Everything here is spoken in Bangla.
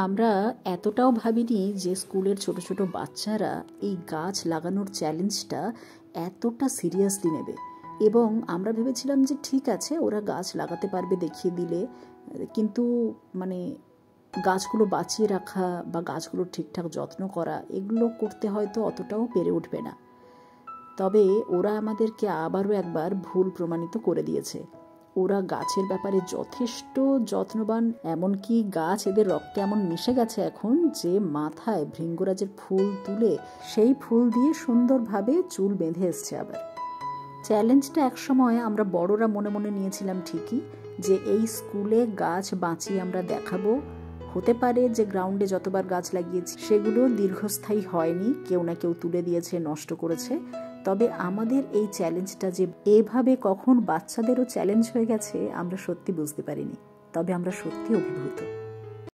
আমরা এতটাও ভাবিনি যে স্কুলের ছোট ছোট বাচ্চারা এই গাছ লাগানোর চ্যালেঞ্জটা এতটা সিরিয়াসলি নেবে। এবং আমরা ভেবেছিলাম যে ঠিক আছে, ওরা গাছ লাগাতে পারবে দেখিয়ে দিলে, কিন্তু মানে গাছগুলো বাঁচিয়ে রাখা বা গাছগুলোর ঠিকঠাক যত্ন করা এগুলো করতে হয়তো অতটাও পেরে উঠবে না। তবে ওরা আমাদেরকে আবারও একবার ভুল প্রমাণিত করে দিয়েছে। ওরা গাছের ব্যাপারে যথেষ্ট যত্নবান, এমনকি গাছ এদের রক্তে এমন মিশে গেছে এখন যে মাথায় ভৃঙ্গরাজের ফুল তুলে সেই ফুল দিয়ে সুন্দরভাবে চুল বেঁধে এসছে। আবার চ্যালেঞ্জটা একসময় আমরা বড়রা মনে মনে নিয়েছিলাম ঠিকই, যে এই স্কুলে গাছ বাঁচিয়ে আমরা দেখাবো। হতে পারে যে গ্রাউন্ডে যতবার গাছ লাগিয়েছি সেগুলো দীর্ঘস্থায়ী হয়নি, কেউ না কেউ তুলে দিয়েছে, নষ্ট করেছে। তবে আমাদের এই চ্যালেঞ্জটা যে এভাবে কখন বাচ্চাদেরও চ্যালেঞ্জ হয়ে গেছে আমরা সত্যি বুঝতে পারিনি। তবে আমরা সত্যি অভিভূত।